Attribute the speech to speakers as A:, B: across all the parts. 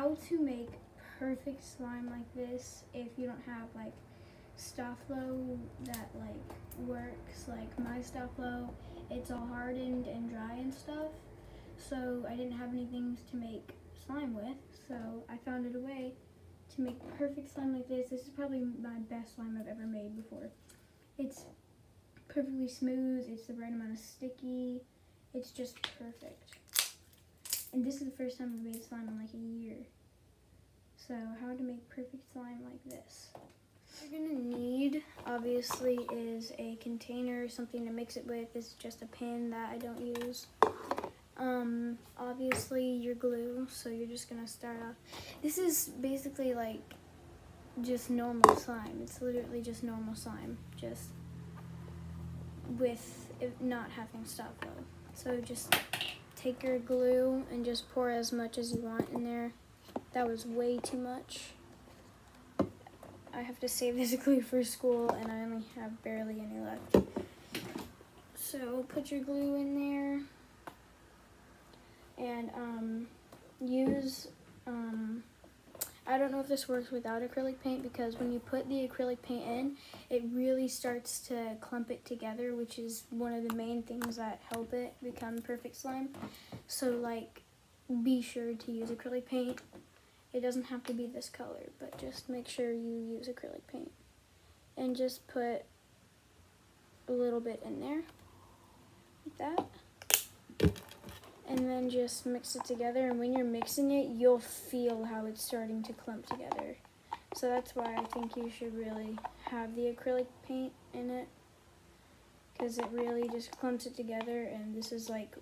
A: how to make perfect slime like this if you don't have like Staflo that like works. Like my Staflo, it's all hardened and dry and stuff, so I didn't have anything to make slime with, so I found a way to make perfect slime like this. This is probably my best slime I've ever made before. It's perfectly smooth, it's the right amount of sticky, it's just perfect. And this is the first time I've made slime in like a year. So how to make perfect slime like this. What you're gonna need, obviously, is a container, something to mix it with. It's just a pen that I don't use. Obviously your glue, so you're just gonna start off. This is basically like just normal slime. It's literally just normal slime, just with it not having stuff though. So just take your glue and just pour as much as you want in there. That was way too much. I have to save this glue for school and I only have barely any left. So put your glue in there and use, I don't know if this works without acrylic paint, because when you put the acrylic paint in, it really starts to clump it together, which is one of the main things that help it become perfect slime. So like, be sure to use acrylic paint. It doesn't have to be this color, but just make sure you use acrylic paint. And just put a little bit in there, like that. And then just mix it together, and when you're mixing it, you'll feel how it's starting to clump together. So that's why I think you should really have the acrylic paint in it, because it really just clumps it together, and this is like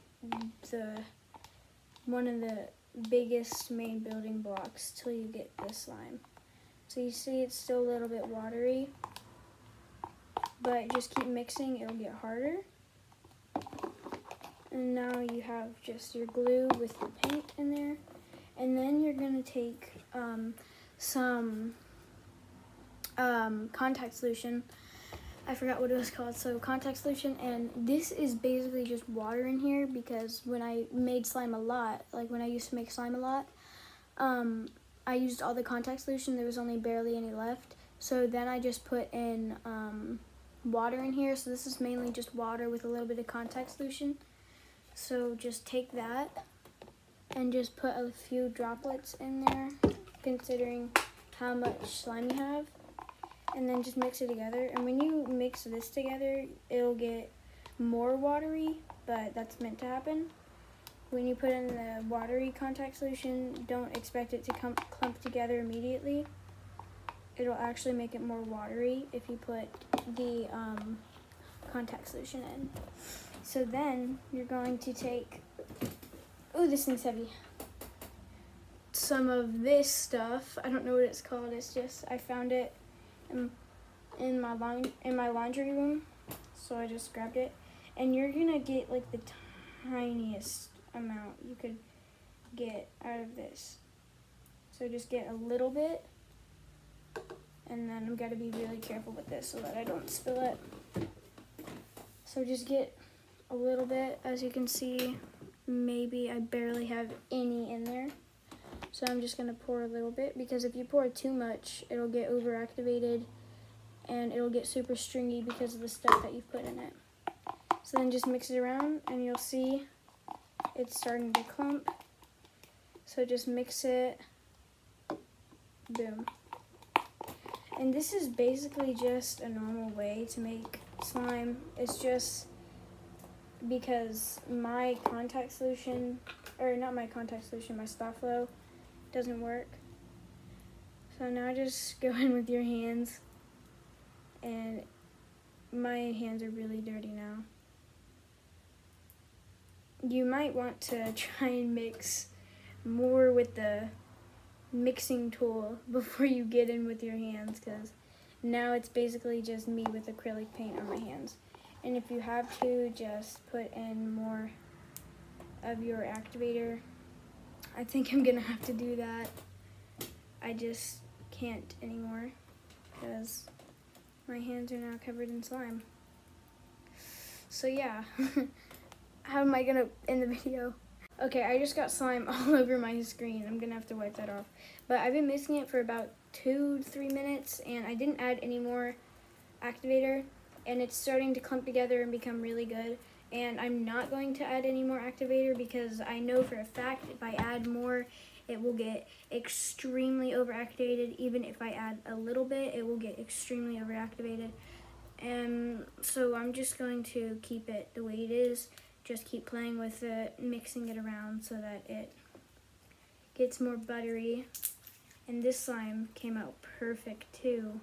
A: one of the biggest main building blocks till you get this slime. So you see it's still a little bit watery, but just keep mixing, it'll get harder. And now you have just your glue with the paint in there. And then you're gonna take some contact solution. I forgot what it was called. So contact solution, and this is basically just water in here, because when I made slime a lot, like when I used to make slime a lot, I used all the contact solution. There was only barely any left. So then I just put in water in here. So this is mainly just water with a little bit of contact solution. So just take that and just put a few droplets in there, considering how much slime you have, and then just mix it together. And when you mix this together, it'll get more watery, but that's meant to happen. When you put in the watery contact solution, don't expect it to clump together immediately. It'll actually make it more watery if you put the contact solution in. So then you're going to take, oh, this thing's heavy, some of this stuff. I don't know what it's called. It's just, I found it in my laundry room, so I just grabbed it. And you're gonna get like the tiniest amount you could get out of this. So just get a little bit, and then I've got to be really careful with this so that I don't spill it. So just get a little bit. As you can see, maybe I barely have any in there. So I'm just gonna pour a little bit, because if you pour too much, it'll get overactivated and it'll get super stringy because of the stuff that you've put in it. So then just mix it around and you'll see it's starting to clump. So just mix it, boom. And this is basically just a normal way to make slime. It's just because my contact solution, or not my contact solution, my Staflo doesn't work. So now just go in with your hands, and my hands are really dirty now. You might want to try and mix more with the mixing tool before you get in with your hands, because now it's basically just me with acrylic paint on my hands. And if you have to, just put in more of your activator. I think I'm gonna have to do that. I just can't anymore because my hands are now covered in slime. So yeah, how am I gonna end the video? Okay, I just got slime all over my screen. I'm gonna have to wipe that off. But I've been mixing it for about 2 to 3 minutes, and I didn't add any more activator, and it's starting to clump together and become really good. And I'm not going to add any more activator because I know for a fact if I add more, it will get extremely overactivated. Even if I add a little bit, it will get extremely overactivated. And so I'm just going to keep it the way it is. Just keep playing with it, mixing it around so that it gets more buttery. And this slime came out perfect too.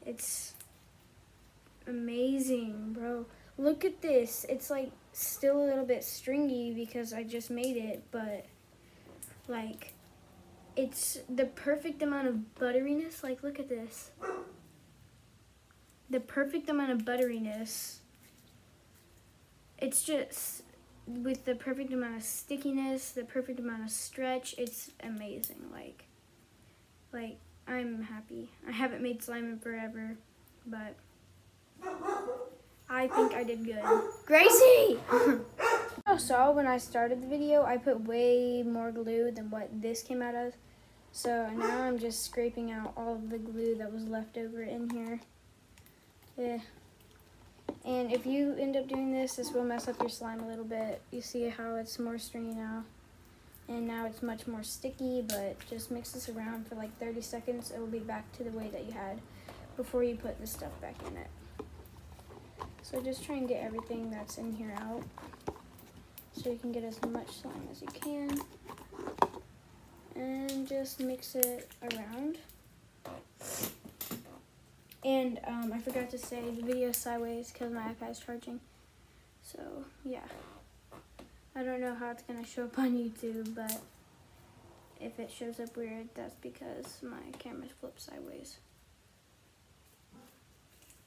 A: It's amazing, bro. Look at this. It's like still a little bit stringy because I just made it, but like it's the perfect amount of butteriness. Like, look at this. The perfect amount of butteriness. It's just with the perfect amount of stickiness, the perfect amount of stretch. It's amazing. Like I'm happy. I haven't made slime in forever, but I think I did good. Gracie! You saw when I started the video, I put way more glue than what this came out as. So now I'm just scraping out all of the glue that was left over in here. Yeah. And if you end up doing this, this will mess up your slime a little bit. You see how it's more stringy now. And now it's much more sticky, but just mix this around for like 30 seconds. It will be back to the way that you had before you put this stuff back in it. So just try and get everything that's in here out so you can get as much slime as you can. And just mix it around. And I forgot to say the video is sideways because my iPad's charging. So yeah. I don't know how it's going to show up on YouTube, but if it shows up weird, that's because my camera's flipped sideways.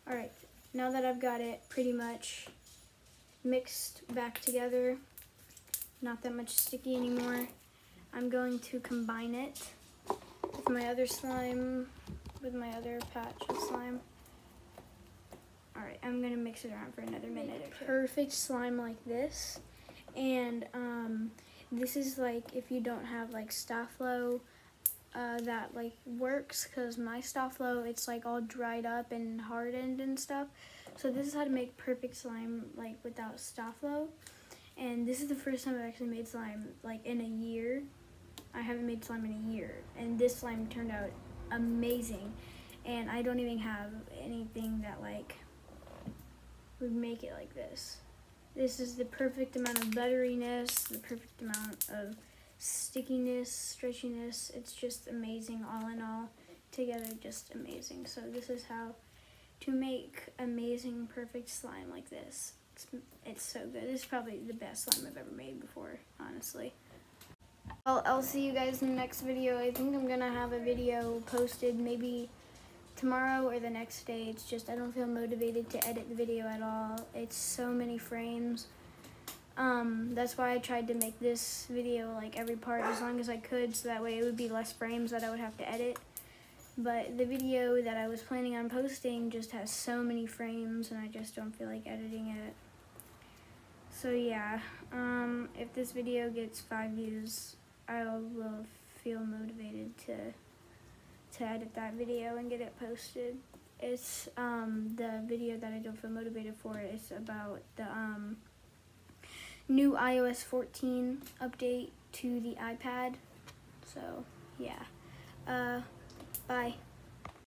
A: Alright, now that I've got it pretty much mixed back together, not that much sticky anymore, I'm going to combine it with my other slime, with my other patch of slime. Alright, I'm going to mix it around for another minute or two. Perfect slime like this. And this is like if you don't have like Sta-Flo that like works, because my Sta-Flo, it's like all dried up and hardened and stuff. So this is how to make perfect slime like without Sta-Flo. And this is the first time I've actually made slime like in a year. I haven't made slime in a year, and this slime turned out amazing. And I don't even have anything that like would make it like this. This is the perfect amount of butteriness, the perfect amount of stickiness, stretchiness. It's just amazing all in all. Together, just amazing. So this is how to make amazing, perfect slime like this. It's so good. This is probably the best slime I've ever made before, honestly. Well, I'll see you guys in the next video. I think I'm gonna have a video posted maybe tomorrow or the next day. It's just I don't feel motivated to edit the video at all. It's so many frames. That's why I tried to make this video like every part as long as I could, so that way it would be less frames that I would have to edit. But the video that I was planning on posting just has so many frames, and I just don't feel like editing it. So yeah, if this video gets 5 views, I will feel motivated to edit that video and get it posted. It's the video that I don't feel motivated for is about the new iOS 14 update to the iPad. So yeah,